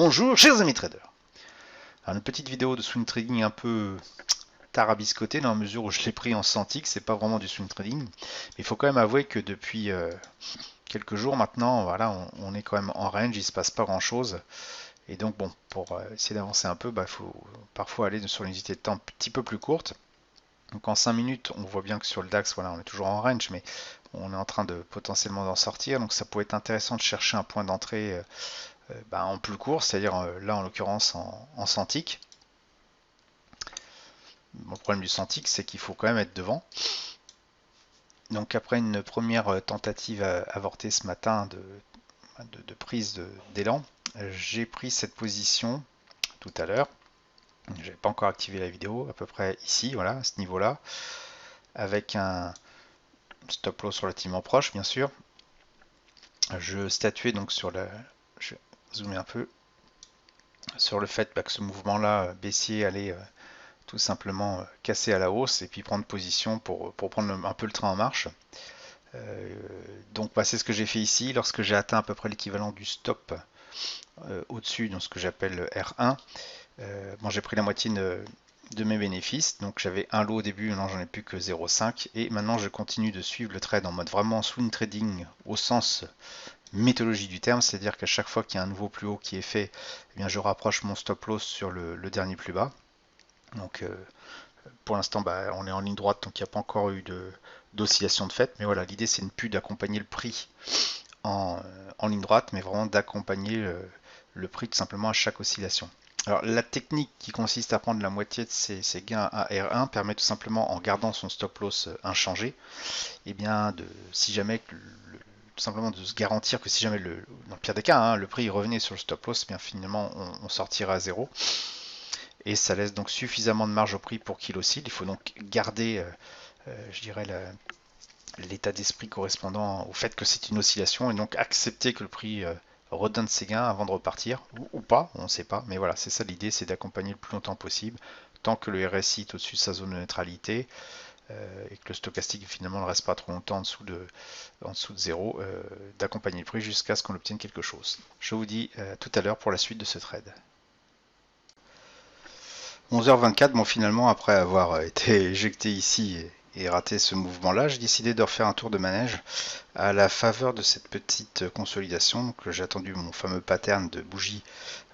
Bonjour chers amis traders. Alors, une petite vidéo de swing trading un peu tarabiscoté dans la mesure où je l'ai pris en centix, c'est pas vraiment du swing trading. Mais il faut quand même avouer que depuis quelques jours maintenant, voilà, on est quand même en range, il se passe pas grand chose. Et donc bon, pour essayer d'avancer un peu, il faut parfois aller sur une unité de temps un petit peu plus courte. Donc en 5 minutes, on voit bien que sur le DAX, voilà, on est toujours en range, mais on est en train de potentiellement d'en sortir. Donc ça pourrait être intéressant de chercher un point d'entrée en plus court, c'est-à-dire là en l'occurrence en centix. Bon, le problème du centix, c'est qu'il faut quand même être devant. Donc après une première tentative avortée ce matin de prise d'élan, j'ai pris cette position tout à l'heure. Je n'avais pas encore activé la vidéo, à peu près ici, voilà, à ce niveau-là, avec un stop loss relativement proche, bien sûr. Je statuais donc sur la... Je vais zoomer un peu sur le fait que ce mouvement-là baissier allait tout simplement casser à la hausse et puis prendre position pour prendre un peu le train en marche. Donc c'est ce que j'ai fait ici. Lorsque j'ai atteint à peu près l'équivalent du stop au-dessus, dans ce que j'appelle R1, j'ai pris la moitié de mes bénéfices. Donc j'avais un lot au début, maintenant j'en ai plus que 0,5. Et maintenant je continue de suivre le trade en mode vraiment swing trading au sens méthodologie du terme, c'est-à-dire qu'à chaque fois qu'il y a un nouveau plus haut qui est fait, eh bien, je rapproche mon stop loss sur le dernier plus bas. Donc pour l'instant on est en ligne droite, donc il n'y a pas encore eu d'oscillation de fait, mais voilà, l'idée c'est ne plus d'accompagner le prix en ligne droite, mais vraiment d'accompagner le prix tout simplement à chaque oscillation. Alors la technique qui consiste à prendre la moitié de ses gains à R1 permet tout simplement, en gardant son stop loss inchangé, et bien si jamais tout simplement de se garantir que si jamais dans le pire des cas, le prix revenait sur le stop loss, bien finalement on sortira à zéro. Et ça laisse donc suffisamment de marge au prix pour qu'il oscille. Il faut donc garder, je dirais, l'état d'esprit correspondant au fait que c'est une oscillation et donc accepter que le prix redonne ses gains avant de repartir, ou pas, on ne sait pas, mais voilà, c'est ça l'idée, c'est d'accompagner le plus longtemps possible, tant que le RSI est au-dessus de sa zone de neutralité, et que le stochastique finalement ne reste pas trop longtemps en dessous de zéro, d'accompagner le prix jusqu'à ce qu'on obtienne quelque chose. Je vous dis tout à l'heure pour la suite de ce trade. 11h24, bon finalement après avoir été éjecté ici et raté ce mouvement-là, j'ai décidé de refaire un tour de manège à la faveur de cette petite consolidation. Donc j'ai attendu mon fameux pattern de bougie,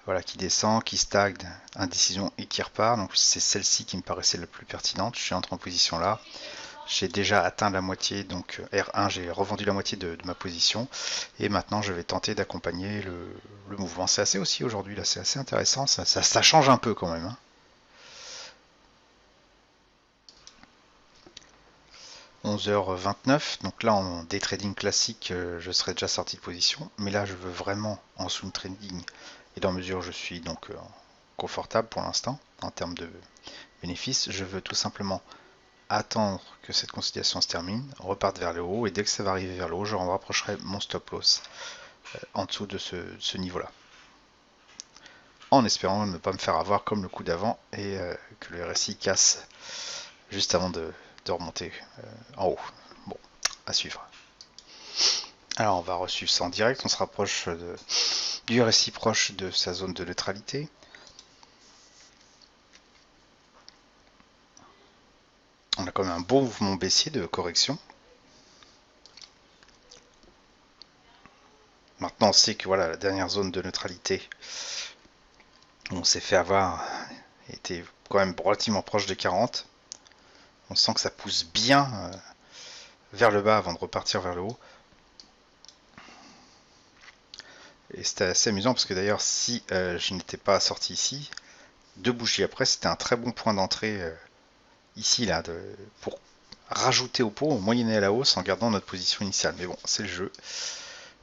voilà, qui descend, qui stagne, indécision et qui repart. Donc c'est celle-ci qui me paraissait la plus pertinente. Je suis entré en position là. J'ai déjà atteint la moitié, donc R1, j'ai revendu la moitié de ma position. Et maintenant, je vais tenter d'accompagner le mouvement. C'est assez aussi aujourd'hui, là, c'est assez intéressant. Ça change un peu quand même, hein. 11h29, donc là en day trading classique, je serais déjà sorti de position, mais là je veux vraiment en swing trading, et dans mesure où je suis donc confortable pour l'instant en termes de bénéfices, je veux tout simplement attendre que cette consolidation se termine, reparte vers le haut, et dès que ça va arriver vers le haut, je rapprocherai mon stop loss en dessous de ce niveau-là, en espérant ne pas me faire avoir comme le coup d'avant et que le RSI casse juste avant de remonter en haut. Bon, à suivre. Alors on va resuivre ça en direct, on se rapproche du RSI proche de sa zone de neutralité. On a quand même un beau mouvement baissier de correction. Maintenant on sait que voilà, la dernière zone de neutralité où on s'est fait avoir était quand même relativement proche de 40. On sent que ça pousse bien vers le bas avant de repartir vers le haut. Et c'était assez amusant parce que d'ailleurs si je n'étais pas sorti ici, deux bougies après, c'était un très bon point d'entrée ici là pour rajouter au pot, moyenner à la hausse en gardant notre position initiale. Mais bon, c'est le jeu.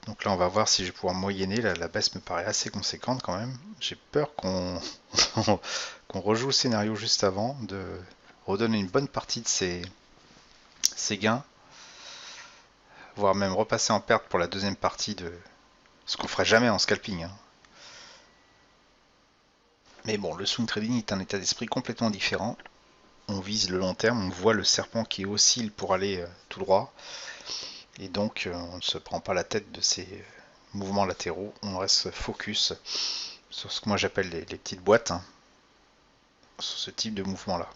Donc là, on va voir si je vais pouvoir moyenner. La baisse me paraît assez conséquente quand même. J'ai peur qu'on qu'on rejoue le scénario juste avant, de redonner une bonne partie de ses gains, voire même repasser en perte pour la deuxième partie de ce qu'on ferait jamais en scalping, hein. Mais bon, le swing trading est un état d'esprit complètement différent. On vise le long terme, on voit le serpent qui oscille pour aller tout droit. Et donc on ne se prend pas la tête de ces mouvements latéraux, on reste focus sur ce que moi j'appelle les petites boîtes, hein, sur ce type de mouvement là.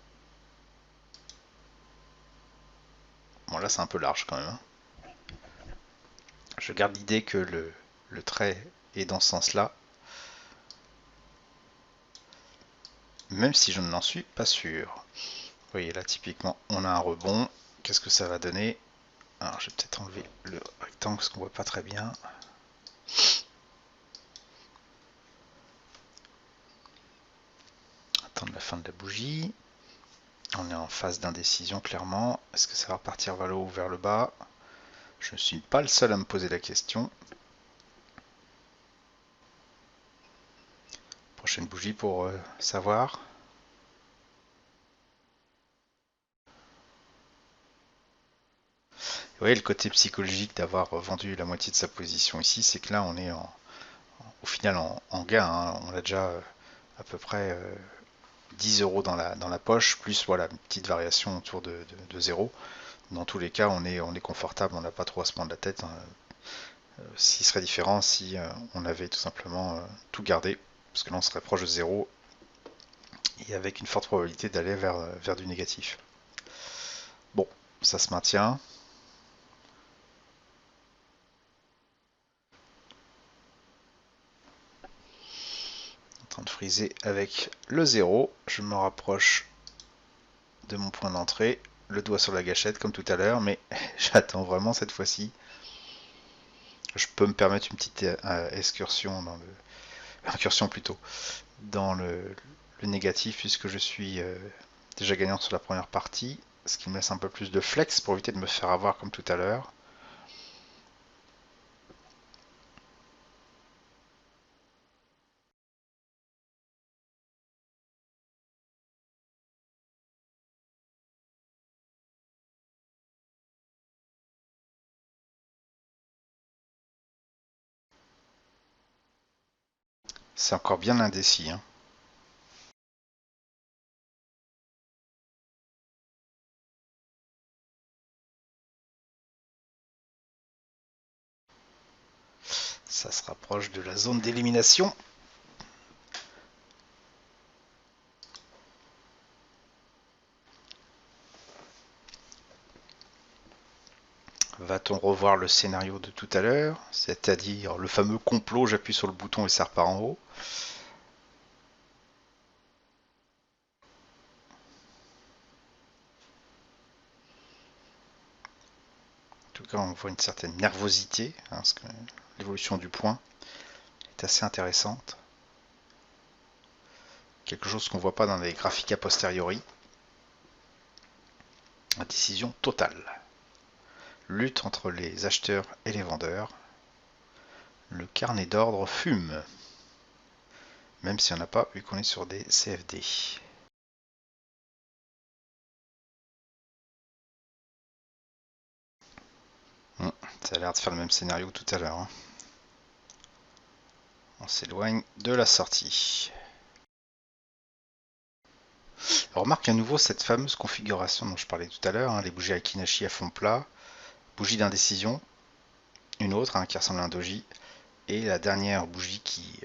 Bon là c'est un peu large quand même, hein. Je garde l'idée que le trait est dans ce sens là, même si je n'en suis pas sûr. Vous voyez là typiquement on a un rebond, qu'est-ce que ça va donner? Alors je vais peut-être enlever le rectangle parce qu'on voit pas très bien. Attendre la fin de la bougie. On est en phase d'indécision clairement. Est-ce que ça va repartir vers le haut ou vers le bas? Je ne suis pas le seul à me poser la question. Prochaine bougie pour savoir. Vous voyez le côté psychologique d'avoir vendu la moitié de sa position ici, c'est que là on est au final en gain, hein. On a déjà à peu près 10 euros dans la poche, plus voilà une petite variation autour de 0. Dans tous les cas, on est confortable, on n'a pas trop à se prendre la tête, hein. Ce qui serait différent si on avait tout simplement tout gardé, parce que là on serait proche de 0 et avec une forte probabilité d'aller vers du négatif. Bon, ça se maintient. En train de friser avec le 0. Je me rapproche de mon point d'entrée. Le doigt sur la gâchette comme tout à l'heure, mais j'attends vraiment cette fois-ci. Je peux me permettre une petite excursion incursion plutôt dans le négatif puisque je suis déjà gagnant sur la première partie, ce qui me laisse un peu plus de flex pour éviter de me faire avoir comme tout à l'heure. C'est encore bien indécis, hein. Ça se rapproche de la zone d'élimination. Va-t-on revoir le scénario de tout à l'heure, c'est-à-dire le fameux complot, j'appuie sur le bouton et ça repart en haut? En tout cas, on voit une certaine nervosité, hein, parce que l'évolution du point est assez intéressante. Quelque chose qu'on ne voit pas dans les graphiques a posteriori. La décision totale. Lutte entre les acheteurs et les vendeurs. Le carnet d'ordre fume, même si on n'a pas vu qu'on est sur des CFD. Ça a l'air de faire le même scénario que tout à l'heure, hein. On s'éloigne de la sortie. Remarque à nouveau cette fameuse configuration dont je parlais tout à l'heure, hein, les bougies Akinashi à fond plat, bougie d'indécision, une autre hein, qui ressemble à un doji, et la dernière bougie qui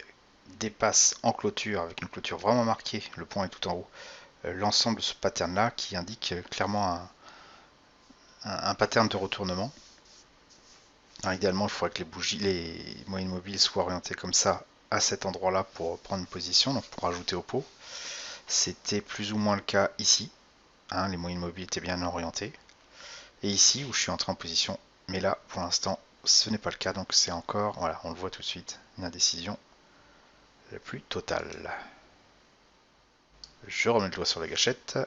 dépasse en clôture, avec une clôture vraiment marquée, le point est tout en haut, l'ensemble de ce pattern là qui indique clairement un pattern de retournement. Alors, idéalement, il faudrait que les moyennes mobiles soient orientées comme ça à cet endroit là pour prendre une position, donc pour ajouter au pot. C'était plus ou moins le cas ici, hein, les moyennes mobiles étaient bien orientées. Et ici où je suis entré en position, mais là pour l'instant ce n'est pas le cas, donc c'est encore, voilà, on le voit tout de suite, une indécision la plus totale. Je remets le doigt sur la gâchette.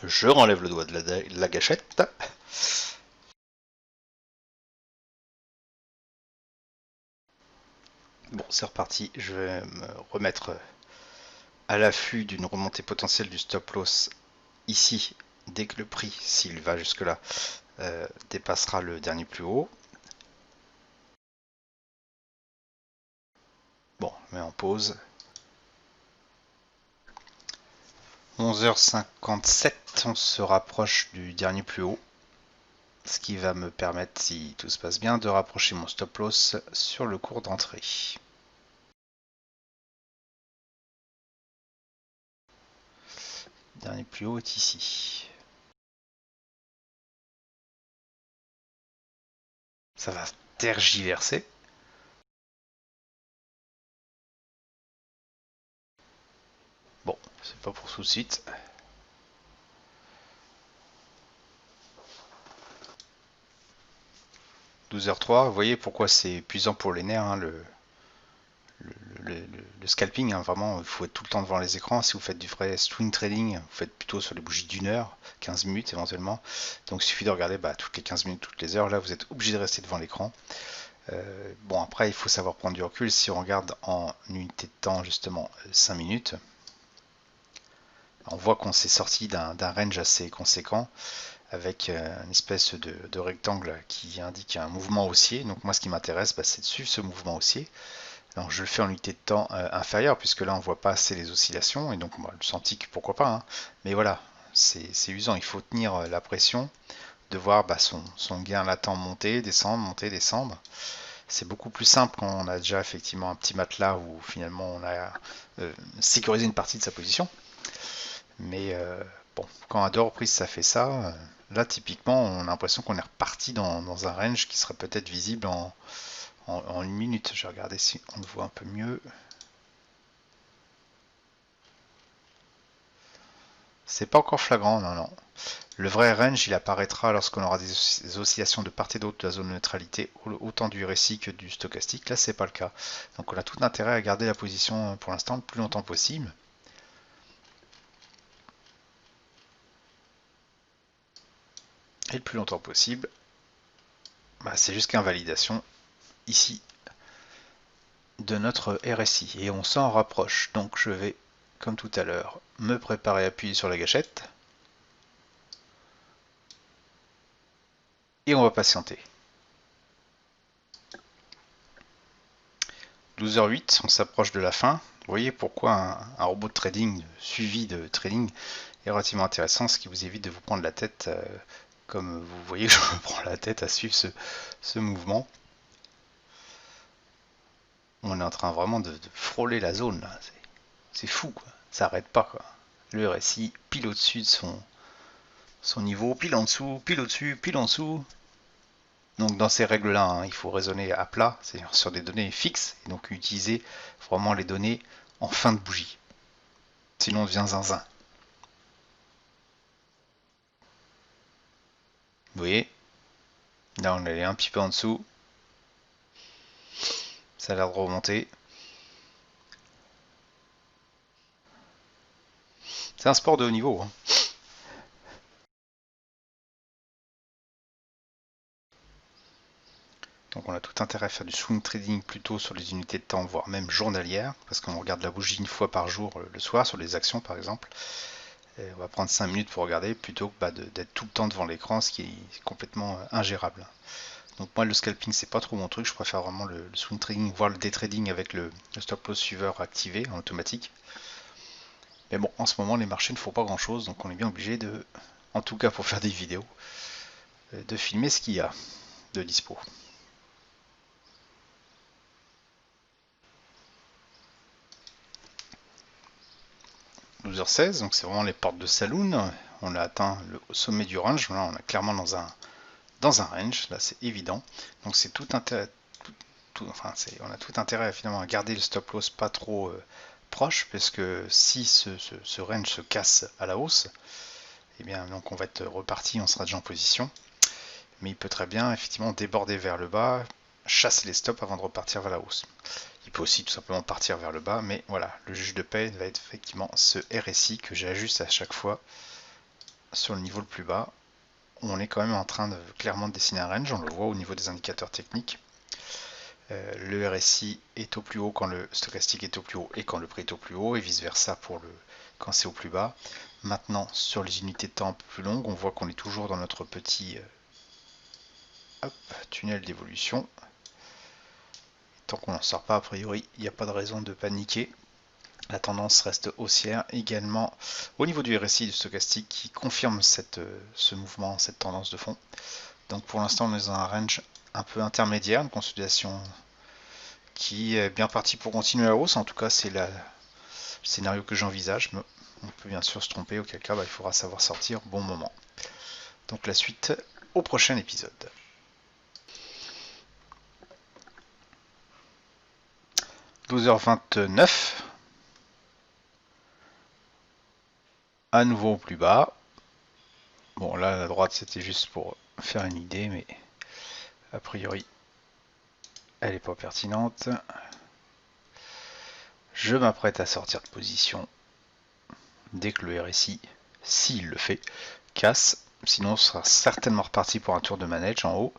Je renlève le doigt de la gâchette. Bon, c'est reparti. Je vais me remettre à l'affût d'une remontée potentielle du stop loss ici, dès que le prix, s'il va jusque-là, dépassera le dernier plus haut. Bon, je mets en pause. 11h57, on se rapproche du dernier plus haut. Ce qui va me permettre, si tout se passe bien, de rapprocher mon stop loss sur le cours d'entrée. Dernier plus haut est ici. Ça va tergiverser. Bon, c'est pas pour tout de suite. 12h03, vous voyez pourquoi c'est épuisant pour les nerfs, hein, le scalping, hein, vraiment, il faut être tout le temps devant les écrans. Si vous faites du vrai swing trading, vous faites plutôt sur les bougies d'une heure, 15 minutes éventuellement. Donc il suffit de regarder toutes les 15 minutes, toutes les heures. Là, vous êtes obligé de rester devant l'écran. Bon, après, il faut savoir prendre du recul. Si on regarde en unité de temps, justement, 5 minutes, on voit qu'on s'est sorti d'un range assez conséquent avec une espèce de rectangle qui indique un mouvement haussier. Donc moi, ce qui m'intéresse, c'est de suivre ce mouvement haussier. Donc je le fais en unité de temps inférieure, puisque là on voit pas assez les oscillations, et donc moi, le Santic, pourquoi pas, hein. Mais voilà, c'est usant, il faut tenir la pression, de voir son gain latent monter, descendre, monter, descendre. C'est beaucoup plus simple quand on a déjà effectivement un petit matelas où finalement on a sécurisé une partie de sa position. Mais bon, quand à deux reprises ça fait ça, là typiquement on a l'impression qu'on est reparti dans un range qui serait peut-être visible en une minute. Je vais regarder si on le voit un peu mieux. C'est pas encore flagrant, non, non. Le vrai range, il apparaîtra lorsqu'on aura des oscillations de part et d'autre de la zone de neutralité, autant du RSI que du stochastique. Là, c'est pas le cas. Donc, on a tout intérêt à garder la position pour l'instant le plus longtemps possible. Et le plus longtemps possible, c'est jusqu'à invalidation ici de notre RSI. Et on s'en rapproche. Donc, je vais, comme tout à l'heure, me préparer à appuyer sur la gâchette. Et on va patienter. 12h08, on s'approche de la fin. Vous voyez pourquoi un robot de trading, suivi de trading, est relativement intéressant, ce qui vous évite de vous prendre la tête, comme vous voyez que je me prends la tête à suivre ce mouvement. On est en train vraiment de frôler la zone, c'est fou, quoi. Ça n'arrête pas, quoi. Le RSI pile au-dessus de son niveau, pile en dessous, pile au-dessus, pile en dessous. Donc dans ces règles-là, hein, il faut raisonner à plat, c'est-à-dire sur des données fixes, et donc utiliser vraiment les données en fin de bougie. Sinon on devient zinzin. Vous voyez, là on est un petit peu en dessous. Ça a l'air de remonter. C'est un sport de haut niveau, hein. Donc on a tout intérêt à faire du swing trading plutôt sur les unités de temps, voire même journalières, parce qu'on regarde la bougie une fois par jour le soir sur les actions par exemple. Et on va prendre 5 minutes pour regarder plutôt que d'être tout le temps devant l'écran, ce qui est complètement ingérable. Donc moi le scalping c'est pas trop mon truc, je préfère vraiment le swing trading, voire le day trading avec le stop loss suiveur activé en automatique. Mais bon, en ce moment les marchés ne font pas grand chose, donc on est bien obligé de, en tout cas pour faire des vidéos, de filmer ce qu'il y a de dispo. 12h16, donc c'est vraiment les portes de saloon. On a atteint le sommet du range. Là, on est clairement dans un range. Là, c'est évident. Donc c'est tout intérêt. On a tout intérêt finalement à garder le stop loss pas trop proche, parce que si ce range se casse à la hausse, eh bien donc on va être reparti, on sera déjà en position. Mais il peut très bien effectivement déborder vers le bas, chasser les stops avant de repartir vers la hausse. Il peut aussi tout simplement partir vers le bas, mais voilà, le juge de paix va être effectivement ce RSI que j'ajuste à chaque fois sur le niveau le plus bas. On est quand même en train de clairement dessiner un range, on le voit au niveau des indicateurs techniques. Le RSI est au plus haut quand le stochastique est au plus haut et quand le prix est au plus haut, et vice versa quand c'est au plus bas. Maintenant, sur les unités de temps un peu plus longues, on voit qu'on est toujours dans notre petit tunnel d'évolution. Tant qu'on n'en sort pas, a priori, il n'y a pas de raison de paniquer. La tendance reste haussière également au niveau du RSI et du stochastique qui confirme ce mouvement, cette tendance de fond. Donc pour l'instant on est dans un range un peu intermédiaire, une consolidation qui est bien partie pour continuer la hausse. En tout cas c'est le scénario que j'envisage. On peut bien sûr se tromper, auquel cas il faudra savoir sortir au bon moment. Donc la suite au prochain épisode. 12h29. À nouveau au plus bas. Bon là à droite c'était juste pour faire une idée, mais a priori elle n'est pas pertinente. Je m'apprête à sortir de position dès que le RSI, s'il le fait, casse. Sinon on sera certainement reparti pour un tour de manège en haut.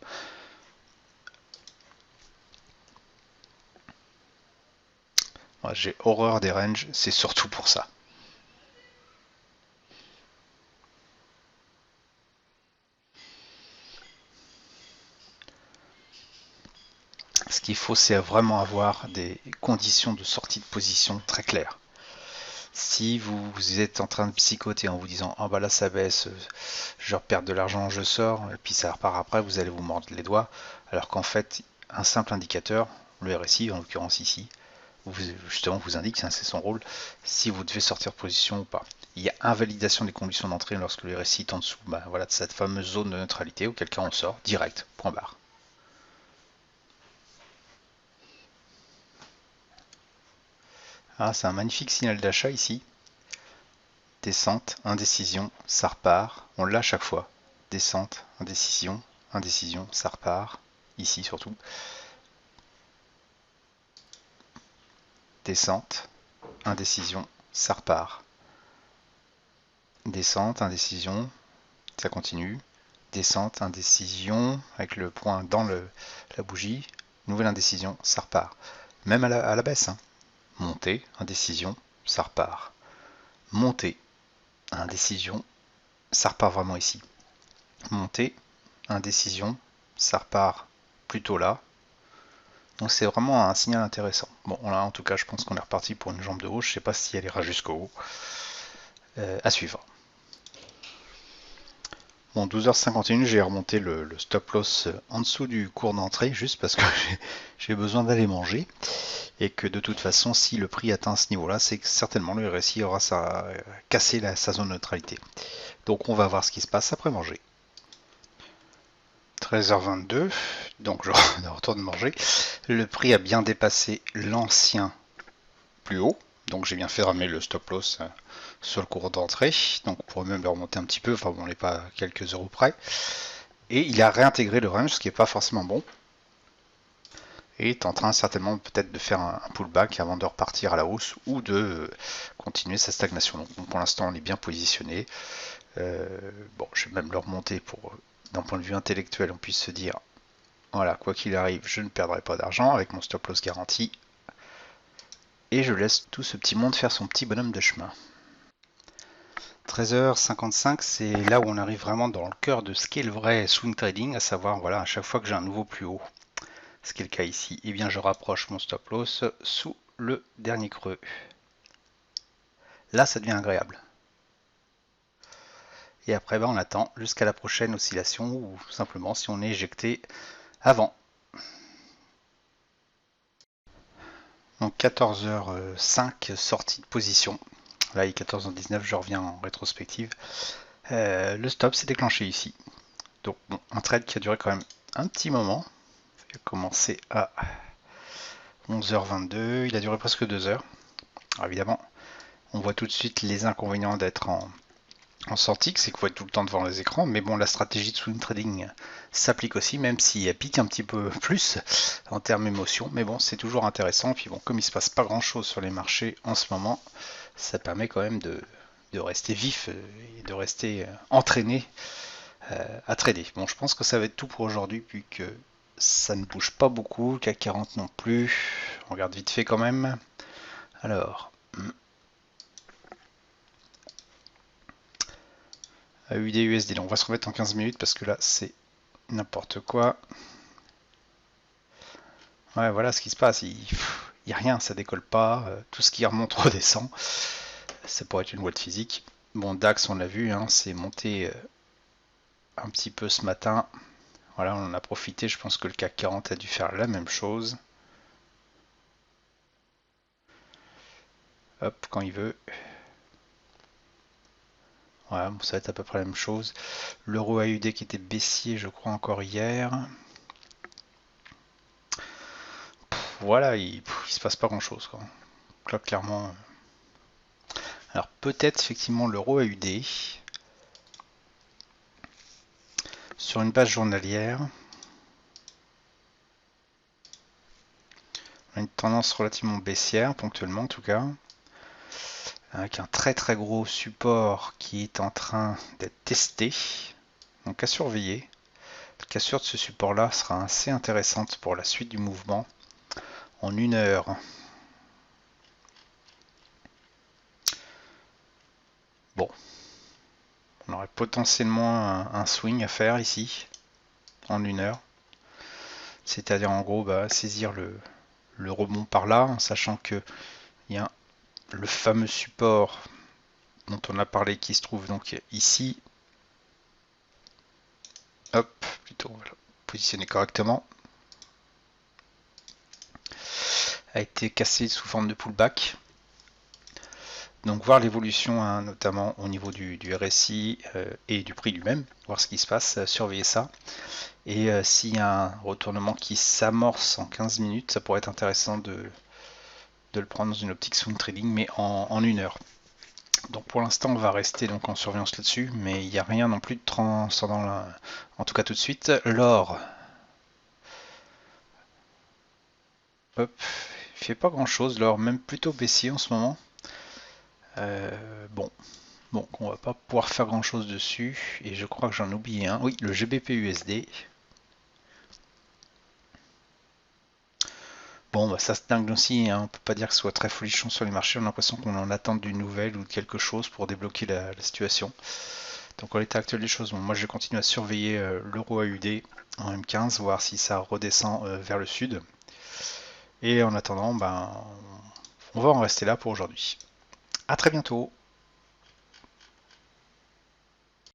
Moi j'ai horreur des ranges, c'est surtout pour ça. Ce qu'il faut, c'est vraiment avoir des conditions de sortie de position très claires. Si vous êtes en train de psychoter en vous disant « Ah bah là ça baisse, je perds de l'argent, je sors », et puis ça repart après, vous allez vous mordre les doigts, alors qu'en fait, un simple indicateur, le RSI en l'occurrence ici, justement vous indique, c'est son rôle, si vous devez sortir de position ou pas. Il y a invalidation des conditions d'entrée lorsque le RSI est en dessous de cette fameuse zone de neutralité, auquel cas on sort direct, point barre. Ah, c'est un magnifique signal d'achat ici. Descente, indécision, ça repart. On l'a à chaque fois. Descente, indécision, indécision, ça repart. Ici surtout. Descente, indécision, ça repart. Descente, indécision, ça continue. Descente, indécision, avec le point dans la bougie. Nouvelle indécision, ça repart. Même à la baisse. Hein. Montée, indécision, ça repart. Montée, indécision, ça repart vraiment ici. Montée, indécision, ça repart plutôt là. Donc c'est vraiment un signal intéressant. Bon là en tout cas je pense qu'on est reparti pour une jambe de hausse, je ne sais pas si elle ira jusqu'au haut. À suivre. Bon 12h51 j'ai remonté le stop loss en dessous du cours d'entrée juste parce que j'ai besoin d'aller manger. Et que de toute façon si le prix atteint ce niveau là c'est que certainement le RSI aura cassé sa zone de neutralité. Donc on va voir ce qui se passe après manger. 13h22, donc je retourne manger. Le prix a bien dépassé l'ancien plus haut, donc j'ai bien fait de ramener le stop loss sur le cours d'entrée, donc on pourrait même le remonter un petit peu, enfin bon, on n'est pas à quelques euros près. Et il a réintégré le range, ce qui n'est pas forcément bon. Et est en train certainement peut-être de faire un pullback avant de repartir à la hausse ou de continuer sa stagnation. Donc pour l'instant on est bien positionné. Bon, je vais même le remonter pour d'un point de vue intellectuel, on puisse se dire, voilà, quoi qu'il arrive, je ne perdrai pas d'argent avec mon stop loss garanti. Et je laisse tout ce petit monde faire son petit bonhomme de chemin. 13h55, c'est là où on arrive vraiment dans le cœur de ce qu'est le vrai swing trading, à savoir, voilà, à chaque fois que j'ai un nouveau plus haut, ce qui est le cas ici, et bien je rapproche mon stop loss sous le dernier creux. Là, ça devient agréable. Et après, on attend jusqu'à la prochaine oscillation ou simplement si on est éjecté avant. Donc 14h05, sortie de position. Là, il est 14h19, je reviens en rétrospective. Le stop s'est déclenché ici. Donc bon, un trade qui a duré quand même un petit moment. Il a commencé à 11h22, il a duré presque 2 heures. Alors évidemment, on voit tout de suite les inconvénients d'être en sortie, c'est qu'il faut être tout le temps devant les écrans, mais bon, la stratégie de swing trading s'applique aussi, même si elle pique un petit peu plus en termes émotion, mais bon, c'est toujours intéressant. Puis bon, comme il se passe pas grand chose sur les marchés en ce moment, ça permet quand même de rester vif et de rester entraîné à trader. Bon, je pense que ça va être tout pour aujourd'hui, puisque ça ne bouge pas beaucoup, le CAC 40 non plus. On regarde vite fait quand même. Alors, AUD USD, on va se remettre en 15 minutes parce que là c'est n'importe quoi. Ouais, voilà ce qui se passe, il n'y a rien, ça décolle pas, tout ce qui remonte redescend. Ça pourrait être une loi de physique. Bon, DAX on l'a vu, hein, c'est monté un petit peu ce matin. Voilà, on en a profité. Je pense que le CAC 40 a dû faire la même chose. Hop, quand il veut. Voilà, bon, ça va être à peu près la même chose. L'euro AUD qui était baissier, je crois, encore hier. Voilà, il se passe pas grand chose, quoi. Donc là, clairement. Alors peut-être effectivement l'euro AUD sur une base journalière. On a une tendance relativement baissière, ponctuellement en tout cas, avec un très très gros support qui est en train d'être testé. Donc à surveiller. La cassure de ce support-là sera assez intéressante pour la suite du mouvement. En 1 heure. Bon, on aurait potentiellement un swing à faire ici, en 1 heure. C'est-à-dire en gros saisir le rebond par là, en sachant que il y a le fameux support dont on a parlé qui se trouve donc ici. Hop, plutôt voilà, positionné correctement. A été cassé sous forme de pullback. Donc voir l'évolution notamment au niveau du RSI et du prix lui-même, voir ce qui se passe, surveiller ça. Et s'il y a un retournement qui s'amorce en 15 minutes, ça pourrait être intéressant de le prendre dans une optique swing trading, mais en 1 heure. Donc pour l'instant, on va rester donc en surveillance là-dessus, mais il n'y a rien non plus de transcendant là, en tout cas tout de suite. L'or, hop, il fait pas grand-chose, l'or même plutôt baissier en ce moment. Bon, on va pas pouvoir faire grand-chose dessus, et je crois que j'en oublie un. Oui, le GBP USD. Bon, ça se dingue aussi, hein. On peut pas dire que ce soit très folichon sur les marchés, on a l'impression qu'on en attend d'une nouvelle ou de quelque chose pour débloquer la situation. Donc en l'état actuel des choses, bon, moi je continue à surveiller l'euro AUD en M15, voir si ça redescend vers le sud. Et en attendant, on va en rester là pour aujourd'hui. A très bientôt.